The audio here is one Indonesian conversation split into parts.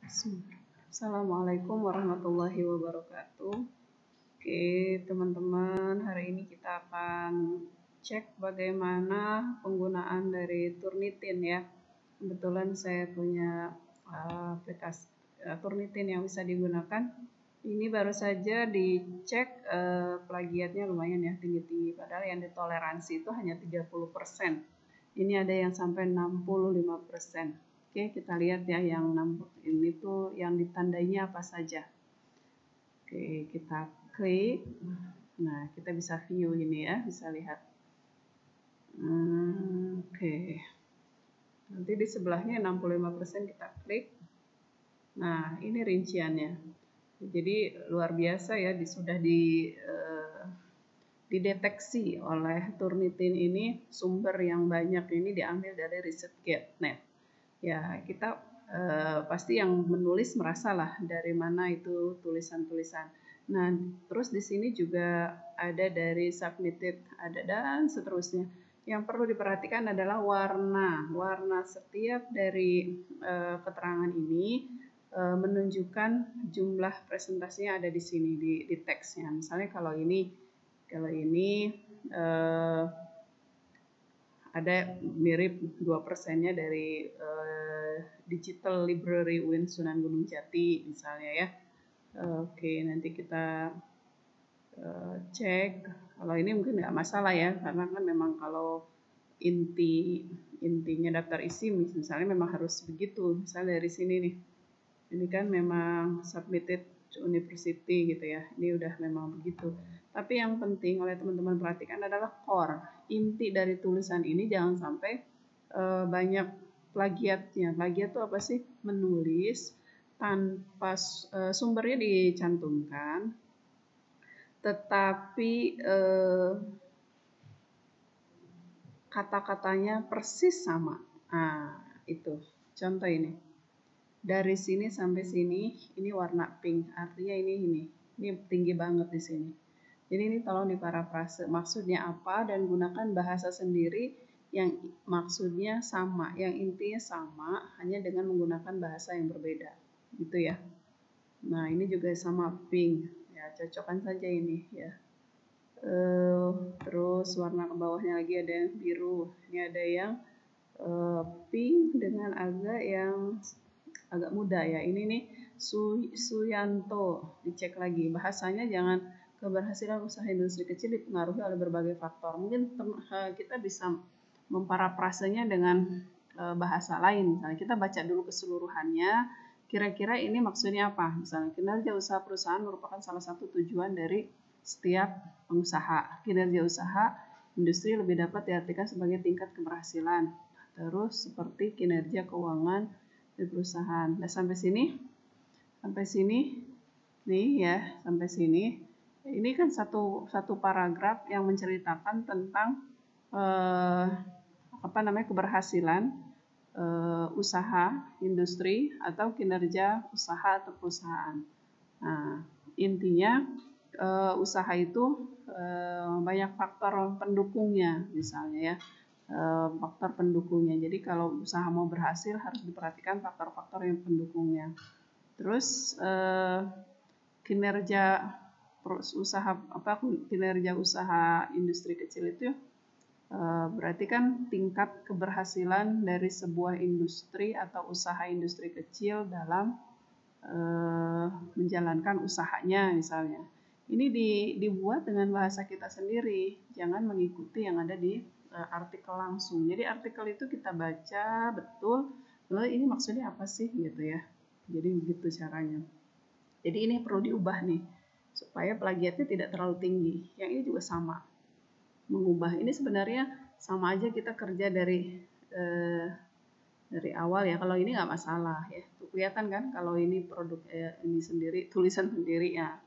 Assalamualaikum warahmatullahi wabarakatuh. Oke, teman-teman, hari ini kita akan cek bagaimana penggunaan dari Turnitin ya. Kebetulan saya punya aplikasi Turnitin yang bisa digunakan. Ini baru saja dicek plagiatnya lumayan ya, tinggi-tinggi. Padahal yang ditoleransi itu hanya 30%. Ini ada yang sampai 65%. Oke, kita lihat ya yang ini tuh yang ditandainya apa saja. Oke, kita klik. Nah, kita bisa view ini ya, bisa lihat. Oke. Nanti di sebelahnya 65% kita klik. Nah, ini rinciannya. Jadi luar biasa ya, sudah dideteksi oleh Turnitin ini. Sumber yang banyak ini diambil dari ResearchGate.net. Ya, kita pasti yang menulis merasalah dari mana itu tulisan-tulisan. Nah, terus di sini juga ada dari submitted, ada dan seterusnya. Yang perlu diperhatikan adalah warna. Warna setiap dari keterangan ini menunjukkan jumlah presentasinya ada di sini di teksnya. Misalnya kalau ini ada mirip 2%-nya dari Digital Library UIN Sunan Gunung Jati misalnya ya. Oke, nanti kita cek. Kalau ini mungkin nggak masalah ya, karena kan memang kalau intinya daftar isi misalnya memang harus begitu. Misalnya dari sini nih, ini kan memang submitted to university gitu ya, ini udah memang begitu. Tapi yang penting oleh teman-teman perhatikan adalah core, inti dari tulisan ini jangan sampai banyak plagiatnya. Plagiat itu apa sih? Menulis tanpa sumbernya dicantumkan, tetapi kata-katanya persis sama. Nah, itu contoh ini. Dari sini sampai sini, ini warna pink, artinya ini tinggi banget di sini. Jadi ini tolong diparafrase maksudnya apa dan gunakan bahasa sendiri yang maksudnya sama, yang intinya sama, hanya dengan menggunakan bahasa yang berbeda, gitu ya. Nah, ini juga sama pink, ya cocokkan saja ini ya. Terus warna ke bawahnya lagi ada yang biru, ini ada yang pink dengan agak muda ya. Ini nih Suyanto, dicek lagi bahasanya. Jangan keberhasilan usaha industri kecil dipengaruhi oleh berbagai faktor. Mungkin kita bisa memparafrasenya dengan bahasa lain. Misalnya kita baca dulu keseluruhannya, kira-kira ini maksudnya apa. Misalnya kinerja usaha perusahaan merupakan salah satu tujuan dari setiap pengusaha. Kinerja usaha industri lebih dapat diartikan sebagai tingkat keberhasilan. Terus seperti kinerja keuangan di perusahaan. Nah, sampai sini nih ya, sampai sini. Ini kan satu paragraf yang menceritakan tentang keberhasilan usaha industri atau kinerja usaha atau perusahaan. Nah, intinya usaha itu banyak faktor pendukungnya misalnya ya. Faktor pendukungnya. Jadi kalau usaha mau berhasil harus diperhatikan faktor-faktor yang pendukungnya. Terus kinerja usaha industri kecil itu berarti kan tingkat keberhasilan dari sebuah industri atau usaha industri kecil dalam menjalankan usahanya misalnya. Ini dibuat dengan bahasa kita sendiri, jangan mengikuti yang ada di artikel langsung. Jadi artikel itu kita baca betul, lalu ini maksudnya apa sih gitu ya. Jadi begitu caranya. Jadi ini perlu diubah nih supaya plagiatnya tidak terlalu tinggi. Yang ini juga sama. Mengubah ini sebenarnya sama aja kita kerja dari awal ya. Kalau ini nggak masalah ya. Tuh, kelihatan kan kalau ini produk ini sendiri, tulisan sendiri ya.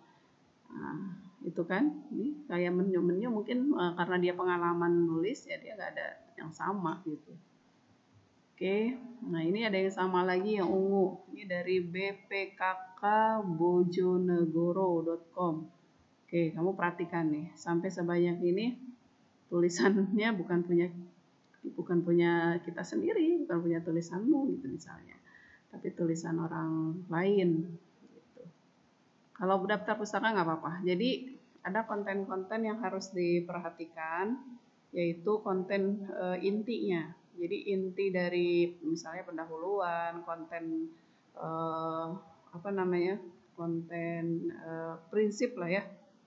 Nah, itu kan ini kayak menu mungkin karena dia pengalaman nulis ya, dia nggak ada yang sama gitu. Oke, nah ini ada yang sama lagi yang ungu. Ini dari bpkkbojonegoro.com. Oke, kamu perhatikan nih, sampai sebanyak ini tulisannya bukan punya kita sendiri, bukan punya tulisanmu gitu misalnya. tapi tulisan orang lain gitu. Kalau daftar pustaka nggak apa-apa. Jadi ada konten-konten yang harus diperhatikan, yaitu konten intinya. Jadi inti dari misalnya pendahuluan, konten konten prinsip lah ya,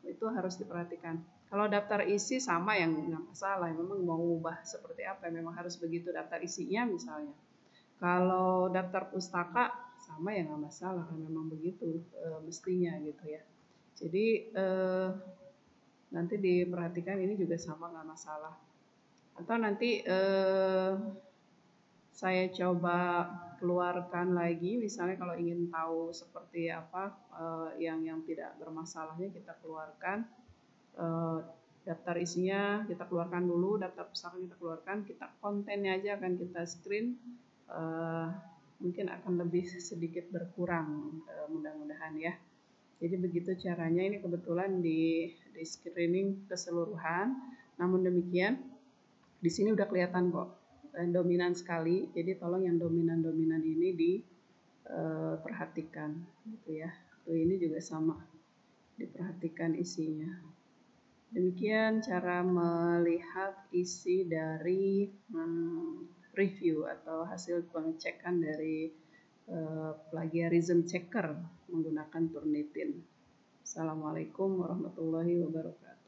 itu harus diperhatikan. Kalau daftar isi sama yang nggak masalah, memang mau ubah seperti apa, memang harus begitu daftar isinya misalnya. Kalau daftar pustaka sama ya nggak masalah, kan memang begitu mestinya gitu ya. Jadi nanti diperhatikan ini juga sama nggak masalah. Atau nanti saya coba keluarkan lagi, misalnya kalau ingin tahu seperti apa yang tidak bermasalahnya kita keluarkan. Daftar isinya kita keluarkan dulu, daftar pustaka kita keluarkan, kita kontennya aja akan kita screen, mungkin akan lebih sedikit berkurang mudah-mudahan ya. Jadi begitu caranya. Ini kebetulan di screening keseluruhan, namun demikian di sini udah kelihatan kok dominan sekali, jadi tolong yang dominan ini diperhatikan gitu ya. Tuh ini juga sama, diperhatikan isinya. Demikian cara melihat isi dari review atau hasil pengecekan dari plagiarism checker menggunakan Turnitin. Assalamualaikum warahmatullahi wabarakatuh.